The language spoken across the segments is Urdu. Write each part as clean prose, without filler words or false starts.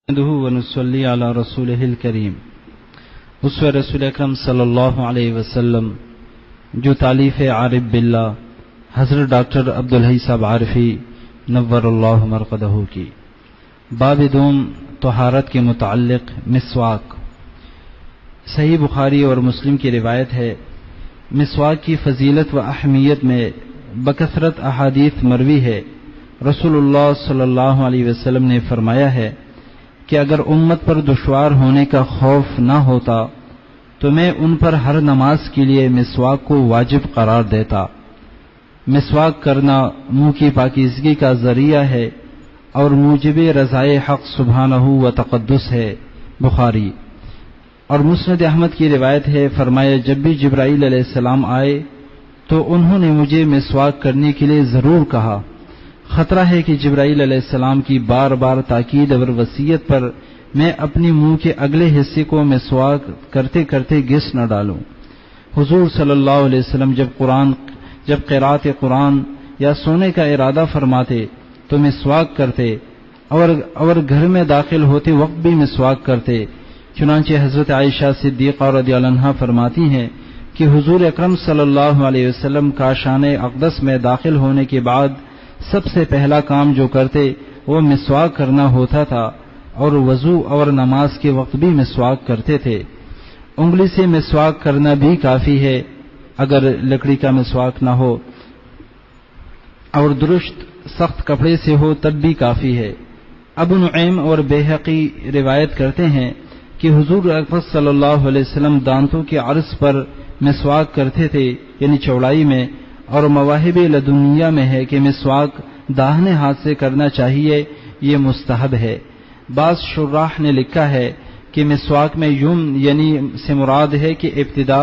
نحمده ونصلي على رسوله الكريم اسوہ رسول اکرم صلی اللہ علیہ وسلم جو تالیف عارف باللہ حضرت ڈاکٹر عبدالحی صاحب عارفی نور اللہ مرقدہ کی باب دوم طہارت کے متعلق مسواک۔ صحیح بخاری اور مسلم کی روایت ہے، مسواک کی فضیلت و اہمیت میں بکثرت احادیث مروی ہے۔ رسول اللہ صلی اللہ علیہ وسلم نے فرمایا ہے کہ اگر امت پر دشوار ہونے کا خوف نہ ہوتا تو میں ان پر ہر نماز کے لیے مسواک کو واجب قرار دیتا۔ مسواک کرنا منہ کی پاکیزگی کا ذریعہ ہے اور موجب رضائے حق سبحانہ و تقدس ہے۔ بخاری اور مسند احمد کی روایت ہے، فرمایا جب بھی جبرائیل علیہ السلام آئے تو انہوں نے مجھے مسواک کرنے کے لیے ضرور کہا۔ خطرہ ہے کہ جبرائیل علیہ السلام کی بار بار تاکید اور وصیت پر میں اپنے منہ کے اگلے حصے کو مسواک کرتے کرتے گھس نہ ڈالوں۔ حضور صلی اللہ علیہ وسلم جب قرات قرآن یا سونے کا ارادہ فرماتے تو مسواک کرتے اور گھر میں داخل ہوتے وقت بھی مسواک کرتے۔ چنانچہ حضرت عائشہ صدیقہ رضی اللہ عنہا فرماتی ہیں کہ حضور اکرم صلی اللہ علیہ وسلم کاشان اقدس میں داخل ہونے کے بعد سب سے پہلا کام جو کرتے وہ مسواک کرنا ہوتا تھا، اور وضو اور نماز کے وقت بھی مسواک کرتے تھے۔ انگلی سے مسواک کرنا بھی کافی ہے اگر لکڑی کا مسواک نہ ہو، اور درست سخت کپڑے سے ہو تب بھی کافی ہے۔ ابو نعیم اور بیہقی روایت کرتے ہیں کہ حضور اکرم صلی اللہ علیہ وسلم دانتوں کے عرض پر مسواک کرتے تھے، یعنی چوڑائی میں، اور مواہب لدنیہ میں ہے کہ مسواک داہنے ہاتھ سے کرنا چاہیے، یہ مستحب ہے۔ بعض شراح نے لکھا ہے کہ مسواک میں یعنی سے مراد ہے کہ ابتدا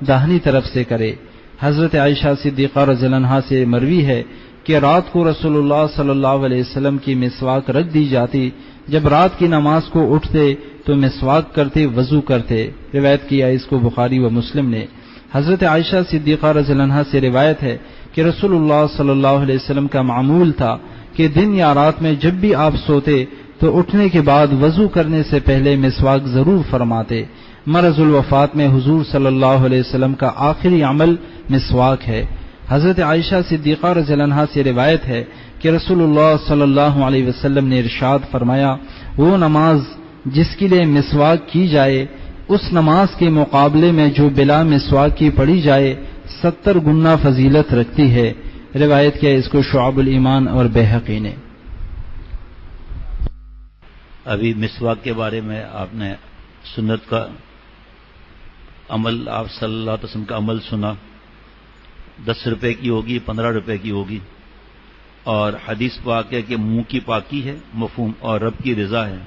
داہنی طرف سے کرے۔ حضرت عائشہ صدیقہ رضی اللہ عنہا سے مروی ہے کہ رات کو رسول اللہ صلی اللہ علیہ وسلم کی مسواک رکھ دی جاتی، جب رات کی نماز کو اٹھتے تو مسواک کرتے، وضو کرتے۔ روایت کیا اس کو بخاری و مسلم نے۔ حضرت عائشہ صدیقہ رضی اللہ عنہا سے روایت ہے کہ رسول اللہ صلی اللہ علیہ وسلم کا معمول تھا کہ دن یا رات میں جب بھی آپ سوتے تو اٹھنے کے بعد وضو کرنے سے پہلے مسواک ضرور فرماتے۔ مرض الوفات میں حضور صلی اللہ علیہ وسلم کا آخری عمل مسواک ہے۔ حضرت عائشہ صدیقہ رضی اللہ عنہا سے روایت ہے کہ رسول اللہ صلی اللہ علیہ وسلم نے ارشاد فرمایا، وہ نماز جس کے لیے مسواک کی جائے اس نماز کے مقابلے میں جو بلا مسواک کی پڑھی جائے 70 گنا فضیلت رکھتی ہے۔ روایت کیا اس کو شعب الایمان اور بیہقی نے۔ ابھی مسواک کے بارے میں آپ نے سنت کا عمل، آپ صلی اللہ علیہ وسلم کا عمل سنا، 10 روپے کی ہوگی، 15 روپے کی ہوگی، اور حدیث پاک ہے کہ منہ کی پاکی ہے مفہوم، اور رب کی رضا ہے،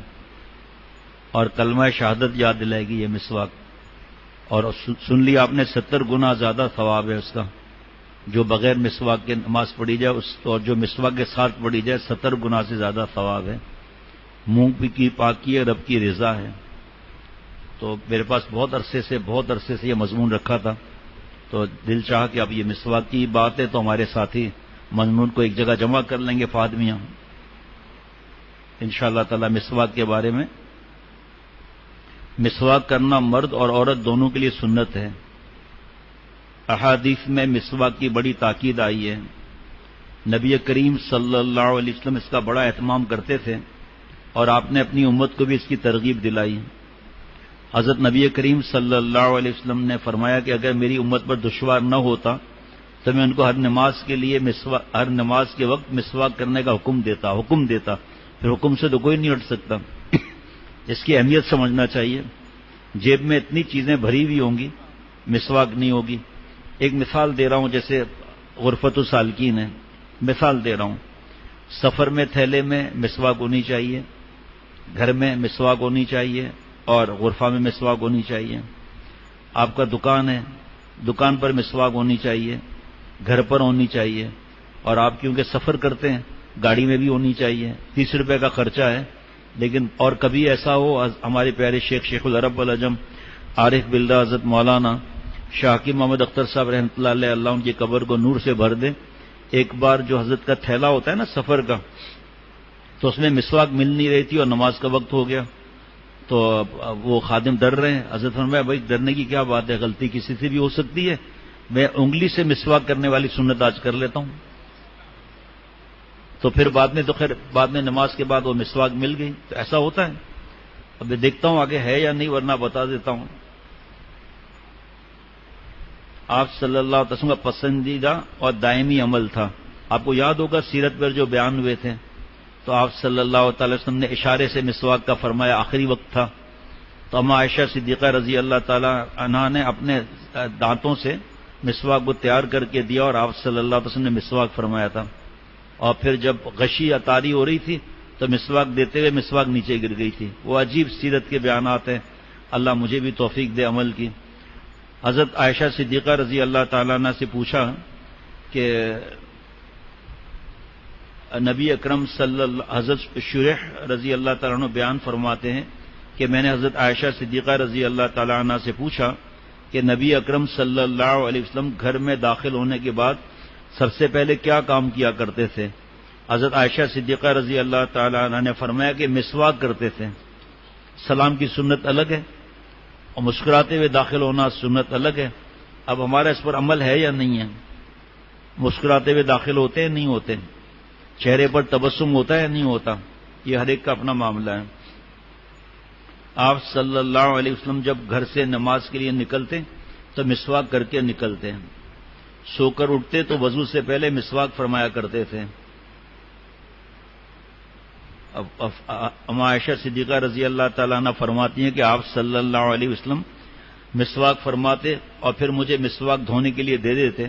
اور کلمہ شہادت یاد دلائے گی یہ مسواک، اور سن لیا آپ نے 70 گنا زیادہ ثواب ہے اس کا، جو بغیر مسواک کے نماز پڑھی جائے اور جو مسواک کے ساتھ پڑھی جائے 70 گنا سے زیادہ ثواب ہے۔ منہ کی پاکی ہے، رب کی رضا ہے۔ تو میرے پاس بہت عرصے سے یہ مضمون رکھا تھا، تو دل چاہا کہ اب یہ مسواک کی بات ہے تو ہمارے ساتھی مضمون کو ایک جگہ جمع کر لیں گے فاطمیہ، انشاءاللہ تعالی۔ مسواک کے بارے میں، مسواک کرنا مرد اور عورت دونوں کے لیے سنت ہے۔ احادیث میں مسواک کی بڑی تاکید آئی ہے۔ نبی کریم صلی اللہ علیہ وسلم اس کا بڑا اہتمام کرتے تھے، اور آپ نے اپنی امت کو بھی اس کی ترغیب دلائی۔ حضرت نبی کریم صلی اللہ علیہ وسلم نے فرمایا کہ اگر میری امت پر دشوار نہ ہوتا تو میں ان کو ہر نماز کے وقت مسواک کرنے کا حکم دیتا، پھر حکم سے تو کوئی نہیں ہٹ سکتا۔ اس کی اہمیت سمجھنا چاہیے۔ جیب میں اتنی چیزیں بھری ہوئی ہوں گی، مسواک نہیں ہوگی۔ ایک مثال دے رہا ہوں، جیسے غرفت السالکین ہے، مثال دے رہا ہوں۔ سفر میں تھیلے میں مسواک ہونی چاہیے، گھر میں مسواک ہونی چاہیے، اور غرفہ میں مسواک ہونی چاہیے۔ آپ کا دکان ہے، دکان پر مسواک ہونی چاہیے، گھر پر ہونی چاہیے، اور آپ کیونکہ سفر کرتے ہیں گاڑی میں بھی ہونی چاہیے۔ 30 روپے کا خرچہ ہے، لیکن اور کبھی ایسا ہو، ہمارے پیارے شیخ العرب والعجم عارف باللہ حضرت مولانا شاہ محمد اختر صاحب رحمۃ اللہ علیہ، اللہ ان کی قبر کو نور سے بھر دے، ایک بار جو حضرت کا تھیلا ہوتا ہے نا سفر کا، تو اس میں مسواک مل نہیں رہی تھی اور نماز کا وقت ہو گیا، تو وہ خادم ڈر رہے ہیں۔ حضرت فرمایا بھائی ڈرنے کی کیا بات ہے، غلطی کسی سے بھی ہو سکتی ہے، میں انگلی سے مسواک کرنے والی سنت آج کر لیتا ہوں۔ تو پھر بعد میں نماز کے بعد وہ مسواک مل گئی۔ تو ایسا ہوتا ہے، اب میں دیکھتا ہوں آگے ہے یا نہیں، ورنہ بتا دیتا ہوں۔ آپ صلی اللہ علیہ وسلم کا پسندیدہ اور دائمی عمل تھا۔ آپ کو یاد ہوگا سیرت پر جو بیان ہوئے تھے، تو آپ صلی اللہ تعالی وسلم نے اشارے سے مسواک کا فرمایا، آخری وقت تھا تو اما عائشہ صدیقہ رضی اللہ تعالی عنہا نے اپنے دانتوں سے مسواک کو تیار کر کے دیا اور آپ صلی اللہ علیہ وسلم نے مسواک فرمایا تھا۔ اور پھر جب غشی اطاری ہو رہی تھی تو مسواک دیتے ہوئے مسواک نیچے گر گئی تھی۔ وہ عجیب سیرت کے بیانات ہیں، اللہ مجھے بھی توفیق دے عمل کی۔ حضرت عائشہ صدیقہ رضی اللہ تعالیٰ عنہ سے پوچھا کہ نبی اکرم حضرت شریح رضی اللہ تعالیٰ عنہ بیان فرماتے ہیں کہ میں نے حضرت عائشہ صدیقہ رضی اللہ تعالیٰ عنہ سے پوچھا کہ نبی اکرم صلی اللہ علیہ وسلم گھر میں داخل ہونے کے بعد سب سے پہلے کیا کام کیا کرتے تھے؟ حضرت عائشہ صدیقہ رضی اللہ تعالیٰ عنہ نے فرمایا کہ مسواک کرتے تھے۔ سلام کی سنت الگ ہے اور مسکراتے ہوئے داخل ہونا سنت الگ ہے۔ اب ہمارا اس پر عمل ہے یا نہیں ہے؟ مسکراتے ہوئے داخل ہوتے ہیں نہیں ہوتے؟ چہرے پر تبسم ہوتا ہے یا نہیں ہوتا؟ یہ ہر ایک کا اپنا معاملہ ہے۔ آپ صلی اللہ علیہ وسلم جب گھر سے نماز کے لیے نکلتے تو مسواک کر کے نکلتے ہیں، سو کر اٹھتے تو وضو سے پہلے مسواک فرمایا کرتے تھے۔ اما عائشہ صدیقہ رضی اللہ تعالیٰ عنہ فرماتی ہیں کہ آپ صلی اللہ علیہ وسلم مسواک فرماتے اور پھر مجھے مسواک دھونے کے لیے دے دیتے،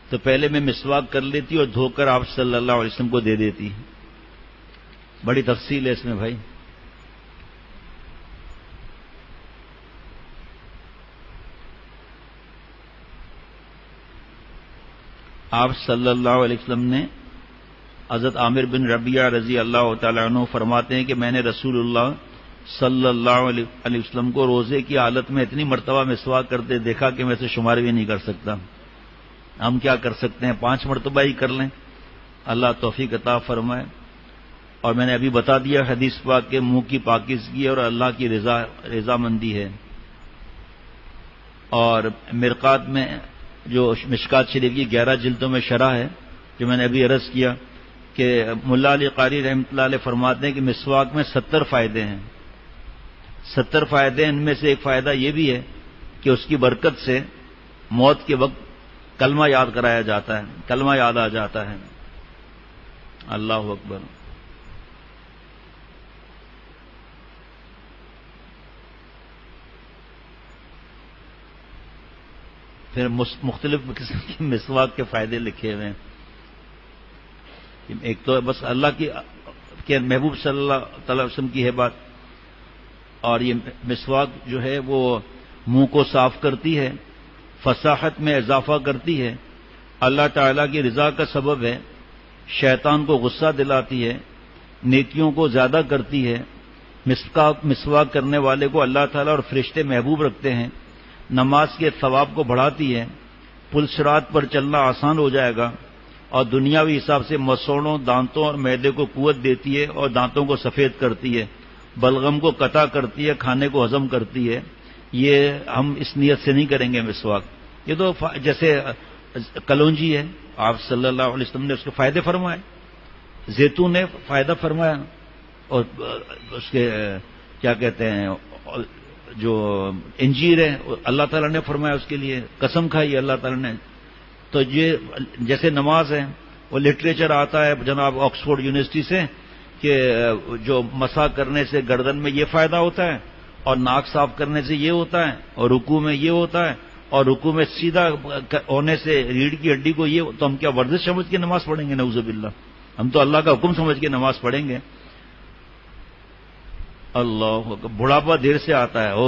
تو پہلے میں مسواک کر لیتی اور دھو کر آپ صلی اللہ علیہ وسلم کو دے دیتی۔ بڑی تفصیل ہے اس میں بھائی۔ آپ صلی اللہ علیہ وسلم نے حضرت عامر بن ربیعہ رضی اللہ تعالیٰ عنہ فرماتے ہیں کہ میں نے رسول اللہ صلی اللہ علیہ وسلم کو روزے کی حالت میں اتنی مرتبہ مسواک کرتے دیکھا کہ میں اسے شمار بھی نہیں کر سکتا۔ ہم کیا کر سکتے ہیں، 5 مرتبہ ہی کر لیں، اللہ توفیق عطا فرمائے۔ اور میں نے ابھی بتا دیا حدیث پاک کے منہ کی پاکیزگی اور اللہ کی رضامندی ہے۔ اور مرقات میں جو مشکات شریف کی 11 جلدوں میں شرح ہے، جو میں نے ابھی عرض کیا کہ ملا علی قاری رحمۃ اللہ علیہ فرماتے ہیں کہ مسواک میں 70 فائدے ہیں۔ 70 فائدے، ان میں سے ایک فائدہ یہ بھی ہے کہ اس کی برکت سے موت کے وقت کلمہ یاد کرایا جاتا ہے، کلمہ یاد آ جاتا ہے۔ اللہ اکبر۔ پھر مختلف قسم کے مسواک کے فائدے لکھے ہوئے ہیں۔ ایک تو بس اللہ کے محبوب صلی اللہ تعالی وسلم کی ہے بات، اور یہ مسواک جو ہے وہ منہ کو صاف کرتی ہے، فصاحت میں اضافہ کرتی ہے، اللہ تعالیٰ کی رضا کا سبب ہے، شیطان کو غصہ دلاتی ہے، نیکیوں کو زیادہ کرتی ہے، مسواک کرنے والے کو اللہ تعالیٰ اور فرشتے محبوب رکھتے ہیں، نماز کے ثواب کو بڑھاتی ہے، پل صراط پر چلنا آسان ہو جائے گا، اور دنیاوی حساب سے مسوڑوں، دانتوں اور معدے کو قوت دیتی ہے اور دانتوں کو سفید کرتی ہے، بلغم کو قطع کرتی ہے، کھانے کو ہضم کرتی ہے۔ یہ ہم اس نیت سے نہیں کریں گے مسواک، یہ تو جیسے کلونجی ہے، آپ صلی اللہ علیہ وسلم نے اس کے فائدے فرمائے، زیتون نے فائدہ فرمایا، اور اس کے کیا کہتے ہیں جو انجیر ہے اللہ تعالیٰ نے فرمایا، اس کے لیے قسم کھائی اللہ تعالیٰ نے۔ تو یہ جیسے نماز ہے، وہ لٹریچر آتا ہے جناب آکسفورڈ یونیورسٹی سے کہ جو مسح کرنے سے گردن میں یہ فائدہ ہوتا ہے، اور ناک صاف کرنے سے یہ ہوتا ہے، اور رکوع میں یہ ہوتا ہے، اور رکوع میں سیدھا ہونے سے ریڑھ کی ہڈی کو یہ، تو ہم کیا ورزش سمجھ کے نماز پڑھیں گے؟ نعوذ باللہ، ہم تو اللہ کا حکم سمجھ کے نماز پڑھیں گے۔ اللہ بڑھاپا دیر سے آتا ہے، او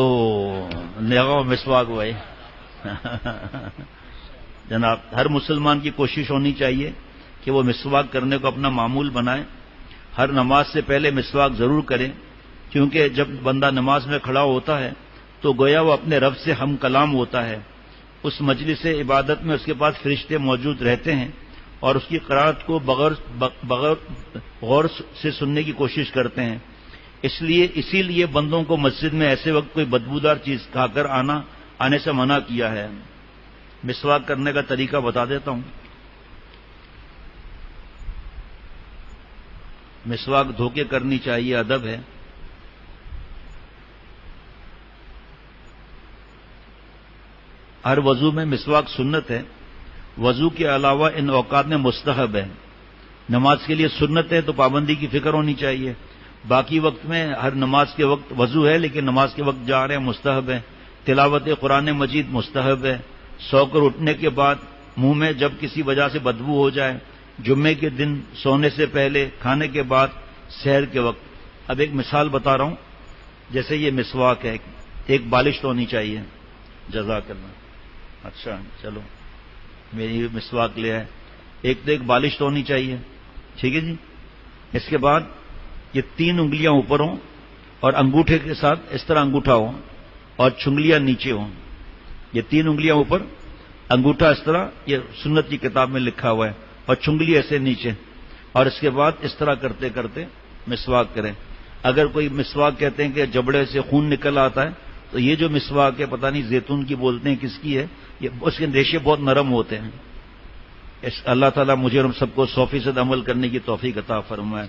لگاؤ مسواک بھائی۔ جناب ہر مسلمان کی کوشش ہونی چاہیے کہ وہ مسواک کرنے کو اپنا معمول بنائے، ہر نماز سے پہلے مسواک ضرور کرے، کیونکہ جب بندہ نماز میں کھڑا ہوتا ہے تو گویا وہ اپنے رب سے ہم کلام ہوتا ہے۔ اس مجلس عبادت میں اس کے پاس فرشتے موجود رہتے ہیں، اور اس کی قرأت کو بغیر غور سے سننے کی کوشش کرتے ہیں. اسی لیے بندوں کو مسجد میں ایسے وقت کوئی بدبودار چیز کھا کر آنے سے منع کیا ہے. مسواک کرنے کا طریقہ بتا دیتا ہوں. مسواک دھو کے کرنی چاہیے، ادب ہے. ہر وضو میں مسواک سنت ہے. وضو کے علاوہ ان اوقات میں مستحب ہے. نماز کے لیے سنت ہے تو پابندی کی فکر ہونی چاہیے. باقی وقت میں ہر نماز کے وقت وضو ہے، لیکن نماز کے وقت جا رہے ہیں مستحب ہے. تلاوت قرآن مجید مستحب ہے. سو کر اٹھنے کے بعد منہ میں جب کسی وجہ سے بدبو ہو جائے، جمعے کے دن سونے سے پہلے، کھانے کے بعد، سحر کے وقت. اب ایک مثال بتا رہا ہوں. جیسے یہ مسواک ہے، ایک بالش تو ہونی چاہیے. جزاک اللہ. اچھا چلو میری مسواک لے آئے. ایک تو ایک بالش تو ہونی چاہیے، ٹھیک ہے جی. اس کے بعد یہ 3 انگلیاں اوپر ہوں اور انگوٹھے کے ساتھ اس طرح انگوٹھا ہو اور چنگلیاں نیچے ہوں. یہ 3 انگلیاں اوپر، انگوٹھا اس طرح، یہ سنت کی کتاب میں لکھا ہوا ہے، اور چنگلی ایسے نیچے. اور اس کے بعد اس طرح کرتے کرتے مسواک کریں. اگر کوئی مسواک کہتے ہیں کہ جبڑے سے خون نکل آتا ہے، تو یہ جو مسواک ہے پتہ نہیں زیتون کی بولتے ہیں کس کی ہے، یہ اس کے ریشے بہت نرم ہوتے ہیں. اللہ تعالیٰ مجھے اور ہم سب کو 100% عمل کرنے کی توفیق عطا فرمائے.